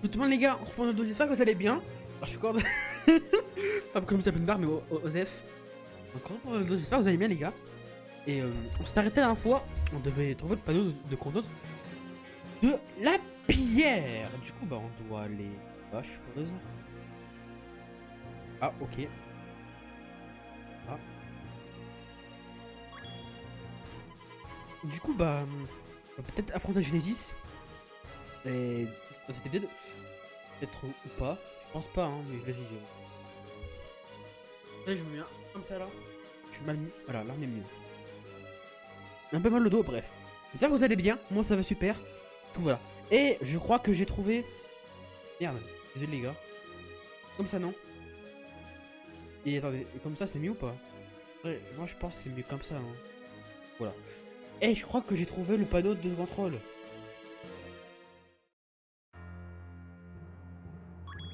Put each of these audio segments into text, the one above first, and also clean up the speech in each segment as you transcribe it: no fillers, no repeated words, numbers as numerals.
Tout le monde les gars, on se prend le dos, j'espère que vous allez bien. Alors, je suis encore... Pas comme ça, barre, mais Osef. Donc on se prend le dos, j'espère que vous allez bien les gars. Et on s'est arrêté la dernière fois, on devait trouver le panneau de conduite de la pierre. Du coup, bah on doit aller... Ah, je suppose. Ah, ok. Ah. Du coup, bah... on va peut-être affronter Genesis. Et... C'était peut-être ou pas. Je pense pas, hein, mais vas-y. Allez, je me mets comme ça là. Je suis mal mis. Voilà, là on est mieux. Un peu mal le dos, bref. J'espère que vous allez bien. Moi ça va super. Tout voilà. Et je crois que j'ai trouvé. Merde, désolé les gars. Comme ça, non? Et attendez, et comme ça c'est mieux ou pas? Ouais, moi je pense que c'est mieux comme ça. Hein. Voilà. Et je crois que j'ai trouvé le panneau de contrôle.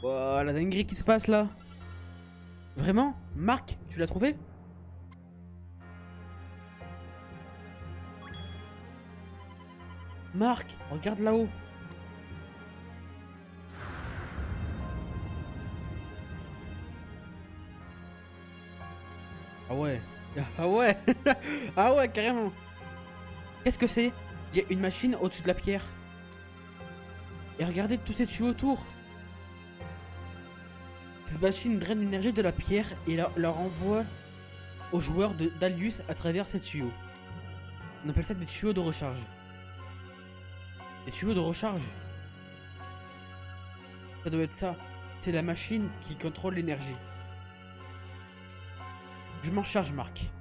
Oh, la dinguerie qui se passe là. Vraiment? Marc, tu l'as trouvé? Marc, regarde là-haut. Ah ouais. Ah ouais. Ah ouais, carrément. Qu'est-ce que c'est? Il y a une machine au-dessus de la pierre. Et regardez tous ces tuyaux autour. Cette machine draine l'énergie de la pierre et la renvoie aux joueurs d'Alius à travers ces tuyaux. On appelle ça des tuyaux de recharge. Des tuyaux de recharge? Ça doit être ça. C'est la machine qui contrôle l'énergie. Je m'en charge, Marc.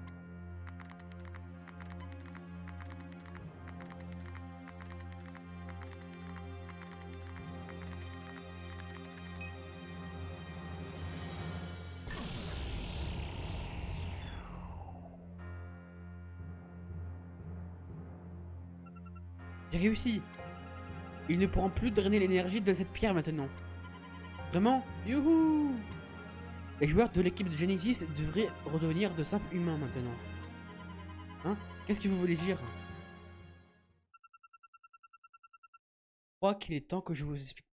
J'ai réussi. Ils ne pourront plus drainer l'énergie de cette pierre maintenant. Vraiment? Youhou! Les joueurs de l'équipe de Genesis devraient redevenir de simples humains maintenant. Hein? Qu'est-ce que vous voulez dire? Je crois qu'il est temps que je vous explique.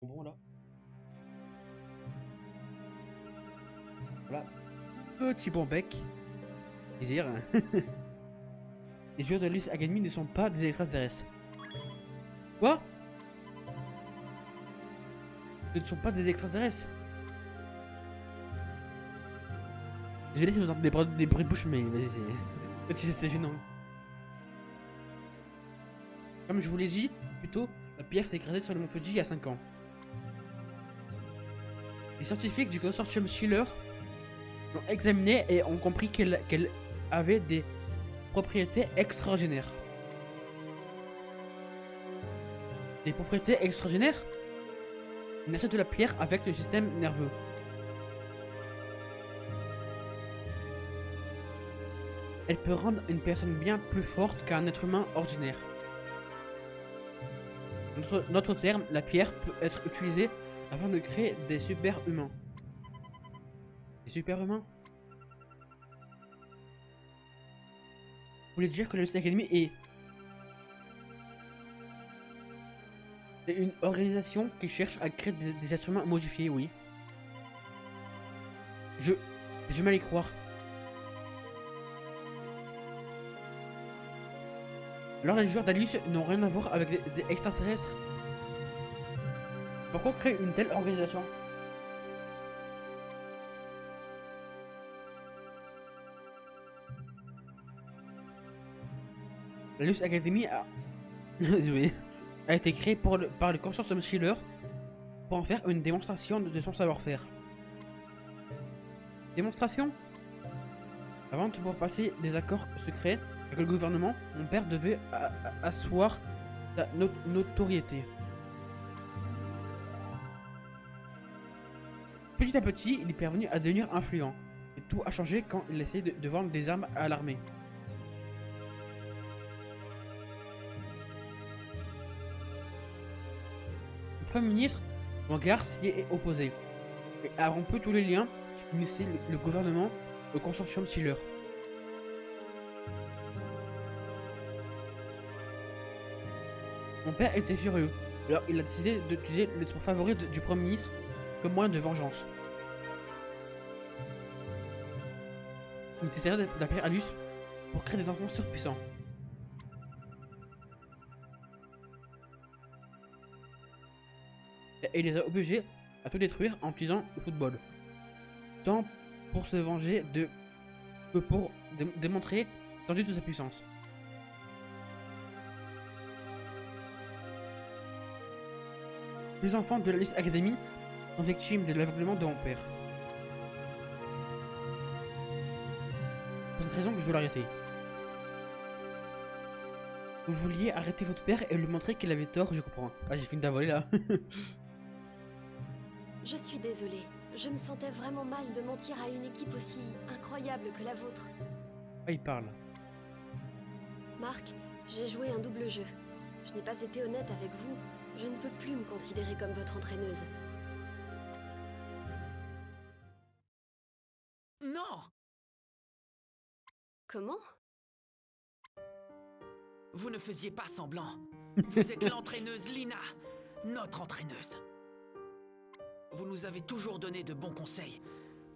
Bon là. Voilà. Petit bon bec. Plaisir. Les joueurs de l'Alius Academy ne sont pas des extraterrestres. Quoi? Ce ne sont pas des extraterrestres. Désolé si vous entendez des bruits de bouche, mais vas-y, c'est gênant. Comme je vous l'ai dit, plutôt, la pierre s'est écrasée sur le mont Fuji il y a 5 ans. Les scientifiques du consortium Schiller l'ont examinée et ont compris qu'elle avait des propriétés extraordinaires. Des propriétés extraordinaires? L'énergie de la pierre avec le système nerveux. Elle peut rendre une personne bien plus forte qu'un être humain ordinaire. Notre terme, la pierre, peut être utilisée afin de créer des super-humains. Des super-humains? Vous voulez dire que le Lucy Academy est une organisation qui cherche à créer des êtres humains modifiés, oui. Je mal y croire. Alors les joueurs d'Alius n'ont rien à voir avec des extraterrestres. Pourquoi créer une telle organisation? La Luce Academy a... oui, a été créée par le consortium Schiller pour en faire une démonstration de son savoir-faire. Démonstration? Avant de pouvoir passer des accords secrets avec le gouvernement, mon père devait asseoir sa notoriété. Petit à petit, il est parvenu à devenir influent. Et tout a changé quand il essayait de vendre des armes à l'armée. Le Premier ministre, Vanguard, s'y est opposé et a rompu tous les liens qui unissaient le gouvernement au consortium Schiller. Mon père était furieux. Alors il a décidé d'utiliser le sport favori du Premier ministre comme moyen de vengeance. Il s'essaierait d'appeler Alus pour créer des enfants surpuissants. Et il les a obligés à tout détruire en utilisant le football. Tant pour se venger que pour démontrer l'étendue de sa puissance. Les enfants de la Luce Academy sont victimes de l'aveuglement de mon père. Pour cette raison que je veux l'arrêter. Vous vouliez arrêter votre père et lui montrer qu'il avait tort, je comprends. Ah, j'ai fini d'avaler là. Je suis désolée. Je me sentais vraiment mal de mentir à une équipe aussi incroyable que la vôtre. Ah, il parle. Marc, j'ai joué un double jeu. Je n'ai pas été honnête avec vous. Je ne peux plus me considérer comme votre entraîneuse. Non! Comment? Vous ne faisiez pas semblant. Vous êtes l'entraîneuse Lina, notre entraîneuse. Vous nous avez toujours donné de bons conseils.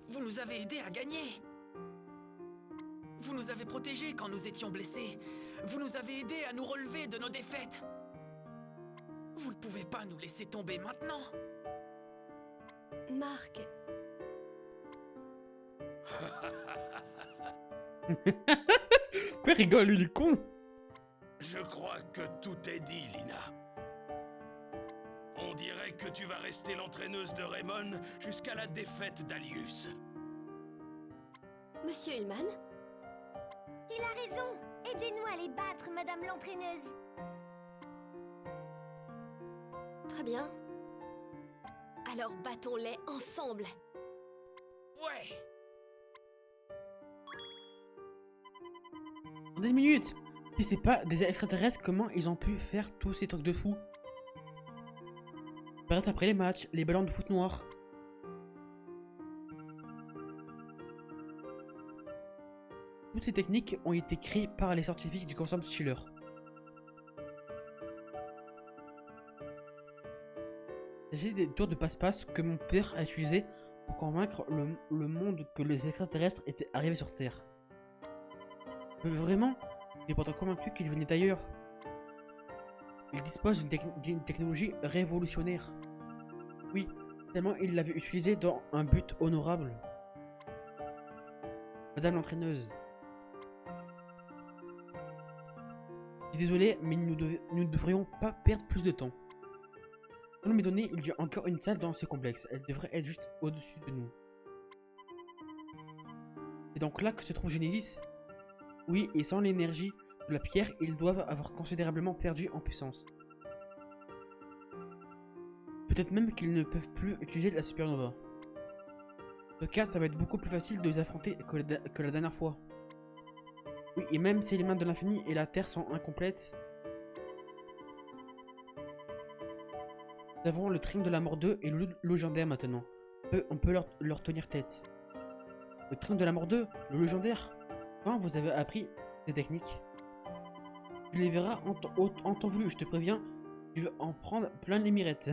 Vous nous avez aidés à gagner. Vous nous avez protégés quand nous étions blessés. Vous nous avez aidés à nous relever de nos défaites. Vous ne pouvez pas nous laisser tomber maintenant. Marc, Quoi, il rigole, lui, il est con. Je crois que tout est dit, Lina. On dirait que tu vas rester l'entraîneuse de Raymond jusqu'à la défaite d'Alius. Monsieur Hillman? Il a raison. Aidez-nous à les battre, madame l'entraîneuse. Très bien. Alors battons-les ensemble. Ouais! Dans des minutes. Si c'est pas des extraterrestres, comment ils ont pu faire tous ces trucs de fou? Paraître après les matchs, les ballons de foot noir. Toutes ces techniques ont été créées par les scientifiques du consortium Schiller. Il s'agit des tours de passe-passe que mon père a utilisés pour convaincre le monde que les extraterrestres étaient arrivés sur Terre. Mais vraiment, il est pourtant convaincu qu'ils venaient d'ailleurs. Il dispose d'une technologie révolutionnaire. Oui, tellement il l'avait utilisée dans un but honorable. Madame l'entraîneuse. Je suis désolé, mais nous ne devrions pas perdre plus de temps. Selon mes données, il y a encore une salle dans ce complexe. Elle devrait être juste au-dessus de nous. C'est donc là que se trouve Genesis. Oui, et sans l'énergie de la pierre, ils doivent avoir considérablement perdu en puissance. Peut-être même qu'ils ne peuvent plus utiliser la supernova. En tout cas, ça va être beaucoup plus facile de les affronter que la dernière fois. Oui, et même si les mains de l'infini et la terre sont incomplètes, nous avons le triomphe de la mort 2 et le légendaire maintenant. On peut leur tenir tête. Le triomphe de la mort 2, le légendaire. Quand vous avez appris ces techniques, tu les verras en temps voulu, je te préviens, tu vas en prendre plein les mirettes.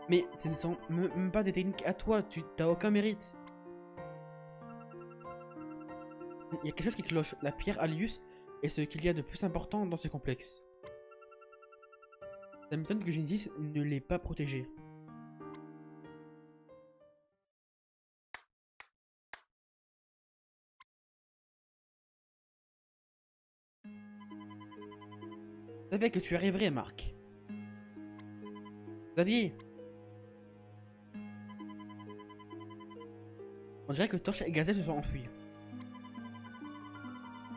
mais ce ne sont même pas des techniques à toi, tu n'as aucun mérite. Il y a quelque chose qui cloche, la pierre Alius est ce qu'il y a de plus important dans ce complexe. Ça m'étonne que Genesis ne l'ait pas protégé. Je savais que tu arriverais, Marc. Xavier. On dirait que Torch et Gazelle se sont enfuis.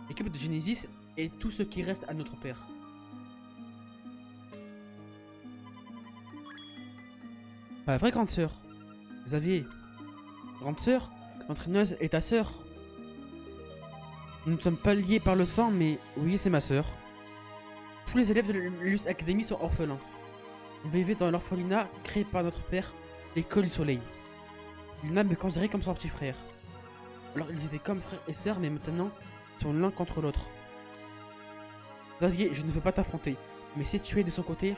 L'équipe de Genesis est tout ce qui reste à notre père. Pas la vraie grande sœur. Xavier. Grande sœur, l'entraîneuse est ta sœur. Nous ne sommes pas liés par le sang, mais oui, c'est ma sœur. Tous les élèves de l'Elus Academy sont orphelins. On vivait dans l'orphelinat créé par notre père, l'école du soleil. Lina me considérait comme son petit frère. Alors ils étaient comme frères et sœurs, mais maintenant ils sont l'un contre l'autre. Xavier, je ne veux pas t'affronter. Mais si tu es de son côté,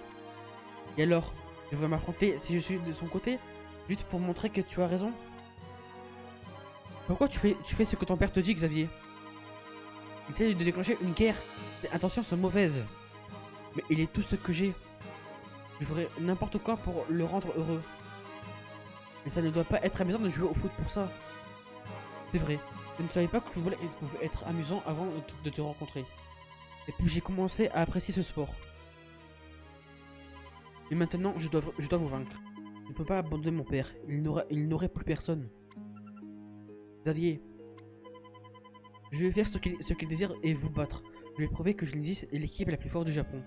et alors, je veux m'affronter si je suis de son côté, juste pour montrer que tu as raison. Pourquoi tu fais ce que ton père te dit, Xavier? Il essaie de déclencher une guerre. Tes intentions sont mauvaises. Mais il est tout ce que j'ai. Je ferai n'importe quoi pour le rendre heureux. Mais ça ne doit pas être amusant de jouer au foot pour ça. C'est vrai. Je ne savais pas que le football pouvait être amusant avant de te rencontrer. Et puis j'ai commencé à apprécier ce sport. Mais maintenant, je dois vous vaincre. Je ne peux pas abandonner mon père. Il n'aurait plus personne. Xavier. Je vais faire ce qu'il désire et vous battre. Je vais prouver que Genesis est l'équipe la plus forte du Japon.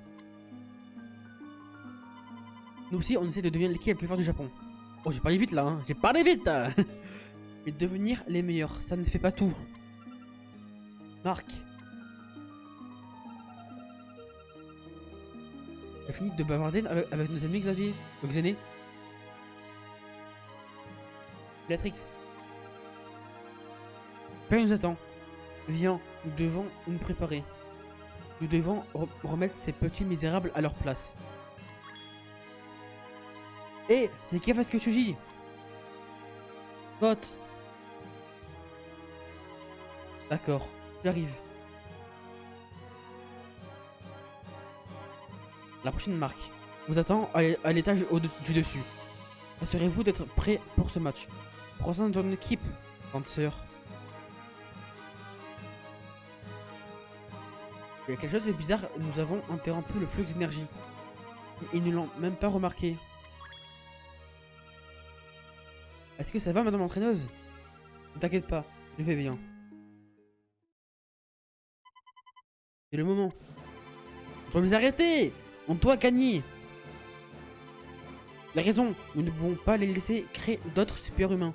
Nous aussi, on essaie de devenir l'équipe la plus forte du Japon. Oh, j'ai parlé vite là, hein. J'ai parlé vite hein. Mais devenir les meilleurs, ça ne fait pas tout. Marc. J'ai fini de bavarder avec nos amis Xavier. Xené. Béatrix. Père nous attend. Viens, nous devons nous préparer. Nous devons remettre ces petits misérables à leur place. Hé, c'est qui a fait ce que tu dis? Vote. D'accord, j'arrive. La prochaine marque vous attend à l'étage du dessus. Assurez-vous d'être prêt pour ce match. Croisons dans une équipe, grande sœur. Il y a quelque chose de bizarre, nous avons interrompu le flux d'énergie. Ils ne l'ont même pas remarqué. Est-ce que ça va, madame l'entraîneuse? Ne t'inquiète pas, je vais bien. C'est le moment. On doit les arrêter. On doit gagner. La raison, nous ne pouvons pas les laisser créer d'autres super-humains.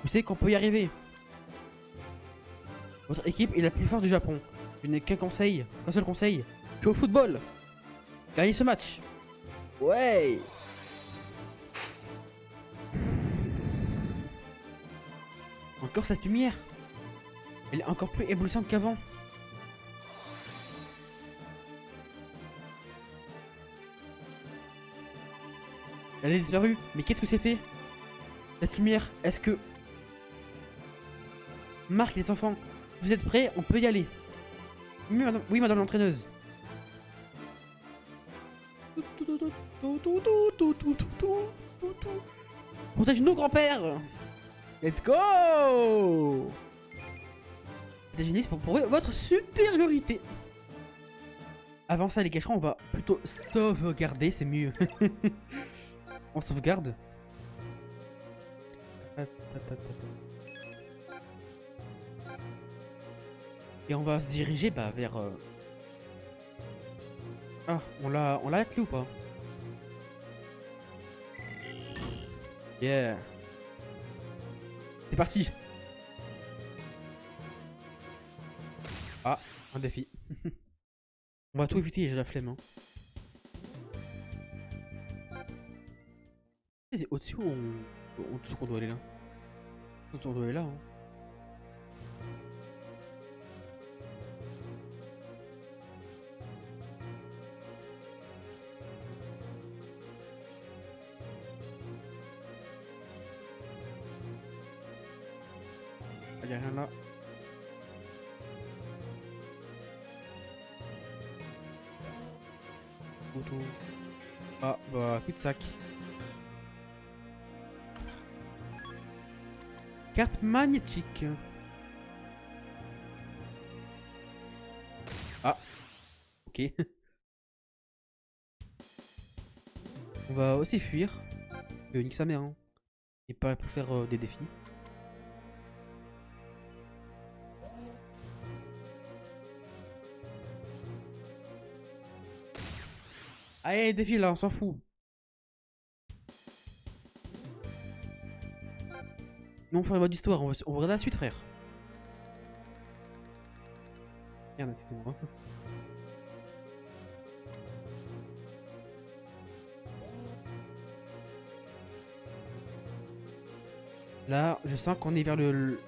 Vous savez qu'on peut y arriver. Votre équipe est la plus forte du Japon. Je n'ai qu'un seul conseil. Jouer au football. Gagnez ce match. Ouais. Encore cette lumière. Elle est encore plus éblouissante qu'avant. Elle est disparue. Mais qu'est-ce que c'était? Cette lumière, est-ce que... Marc, les enfants, vous êtes prêts? On peut y aller. Oui, madame l'entraîneuse. Protège nos grands-pères. Let's go. Génies pour votre supériorité. Avant ça, les cachera, on va plutôt sauvegarder, c'est mieux. On sauvegarde. Et on va se diriger vers... Ah, on l'a la clé ou pas? Yeah. C'est parti. Ah, un défi. On va tout éviter, j'ai la flemme. Hein. C'est au-dessus ou en dessous qu'on doit aller là? On doit aller là. Hein. Il n'y a rien là. Auto. Ah bah coup de sac. Carte magnétique. Ah. Ok. On va aussi fuir. Nique sa mère. Hein. Et pas pour faire des défis. Allez, défi là, on s'en fout. Non, on fait un mode histoire, on va regarder la suite, frère. Merde, excusez-moi. Là, je sens qu'on est vers le...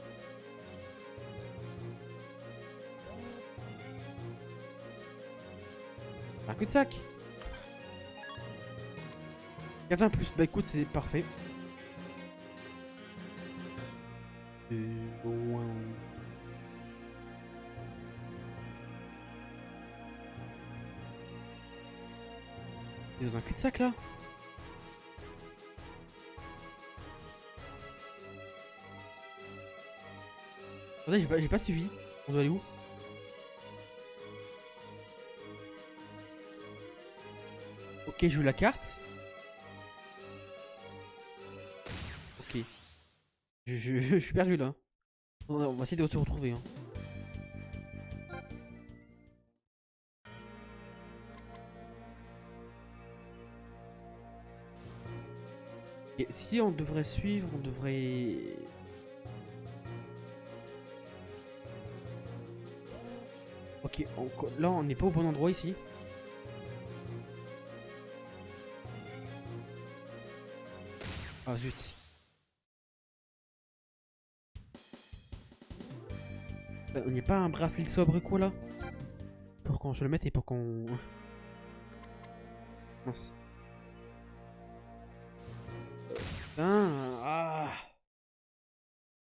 Un cul-de-sac. Gardien plus, bah écoute, c'est parfait. Loin. Il est dans un cul-de-sac là. Attendez, j'ai pas suivi. On doit aller où? Ok, je joue la carte. Ok. Je suis perdu là. On va essayer de se retrouver. Hein. Et si on devrait suivre, on devrait... Ok, là on n'est pas au bon endroit ici. Ah zut. Il n'y a pas un bracelet sobre quoi là? Pour qu'on se le mette et pour qu'on... Mince. Ah.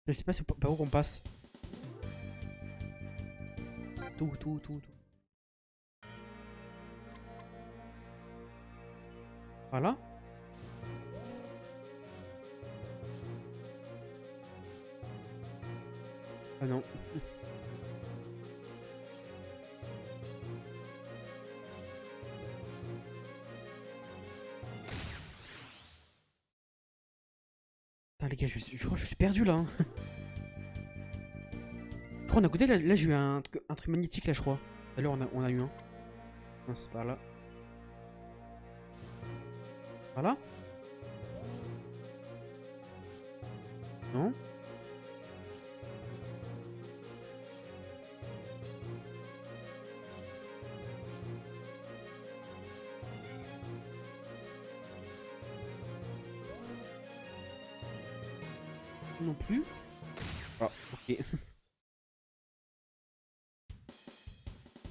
Je sais pas par où qu'on passe. Tout. Voilà. Ah non. Putain les gars, je crois que je suis perdu là. Hein. Je crois qu'on a goûté là j'ai eu un truc magnétique là je crois. Alors on a eu un. Non c'est par là. Voilà. Non. Non plus. Ah, ok.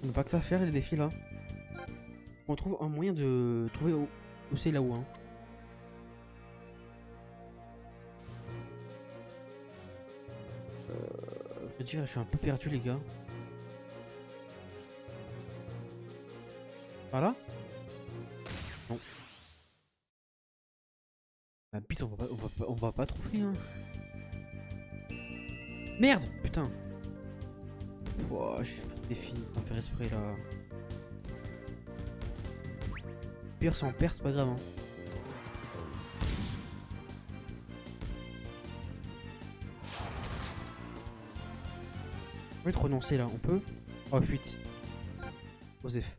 On n'a pas que ça à faire les défis là. On trouve un moyen de trouver où c'est là-haut. Hein. Je veux dire, je suis un peu perdu les gars. Voilà. Non. Ah bite, on va pas trouver hein. Merde, putain. Wow, j'ai fait des défis, on va faire esprit là. Pire si on perd, c'est pas grave. Hein. On va être renoncé là, on peut. Oh, fuite. Osef.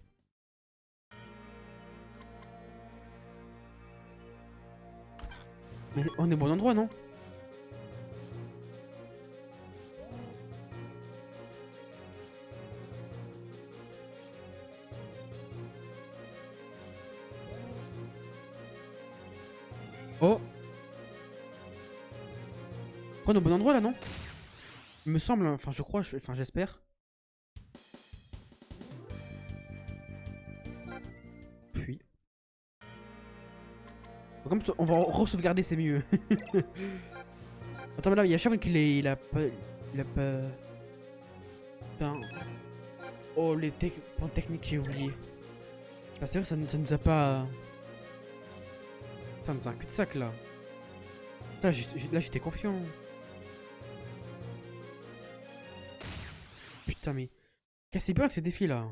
Mais on est au bon endroit, non? Oh! On est au bon endroit là, non? Il me semble, enfin je crois, enfin j'espère. Puis. Comme ça, on va re-sauvegarder, c'est mieux. Attends, mais là, il y a Shaman qui il a pas... Il a pas... Putain. Oh, les points techniques, j'ai oublié. Ah, c'est vrai, ça nous a pas... Putain, nous a un cul-de-sac, là. Putain, là, j'étais confiant. Putain, mais... Cassez bien avec ces défis, là.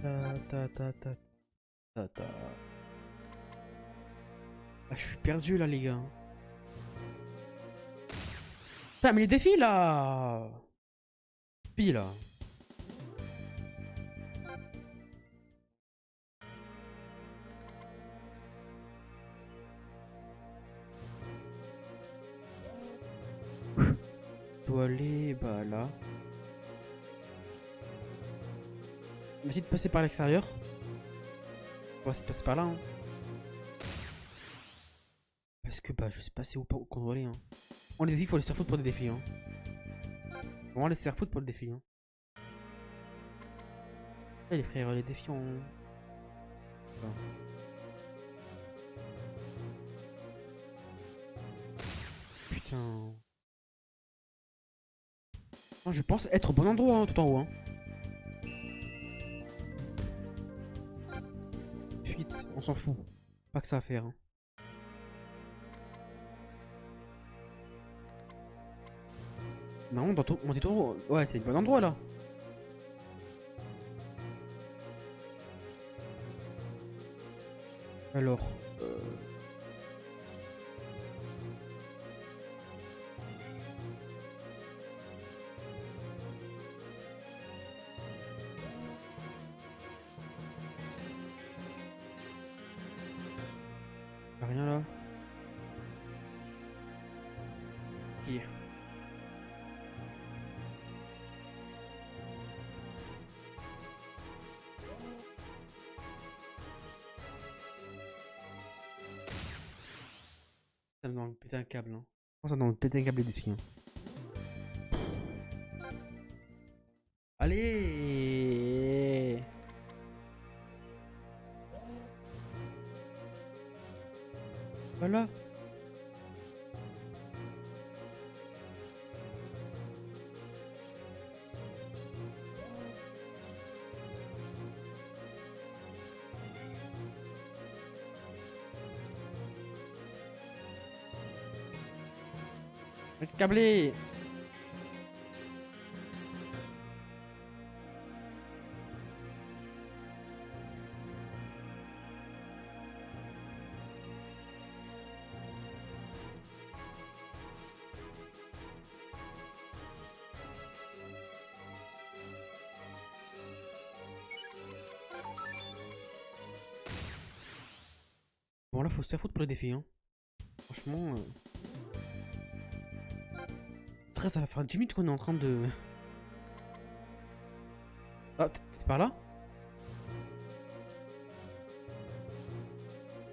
Ah, je suis perdu, là, les gars. Putain, mais les défis, là. Pile, là. Dois aller bah là. On va essayer de passer par l'extérieur. On va essayer de passer par là. Hein. Parce que bah je sais pas c'est où qu'on doit aller. Hein. On les défis, faut les faire foutre pour des défis. Hein. On va les faire foutre pour le défi. Hein. Les frères, les défiants. Enfin. Putain. Non, je pense être au bon endroit, hein, tout en haut. Hein. Fuite, on s'en fout. Pas que ça à faire. Hein. Non, dans tout, on dit tout. Ouais, c'est le bon endroit là. Alors. Y'a rien là. Ok. Ça me demande de péter un câble. Hein. Ça me demande de péter un câble des filles. Hein. Allez. Voilà. Être câblé. Bon là faut se faire foutre pour les défis hein. Franchement Très ça va faire 10 minutes qu'on est en train de... Ah t'es par là?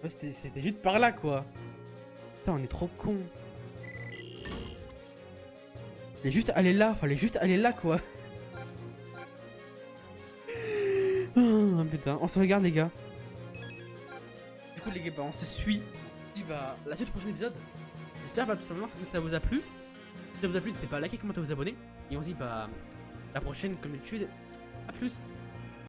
Ouais, c'était juste par là quoi. Putain on est trop con. Fallait juste aller là, quoi. Oh putain, on se regarde les gars. Du coup les gars, bah, on se suit. Bah, la suite du prochain épisode. J'espère bah, tout simplement que ça vous a plu. Si ça vous a plu, n'hésitez pas à liker, commenter, vous abonner. Et on se dit bah la prochaine comme d'habitude. A plus.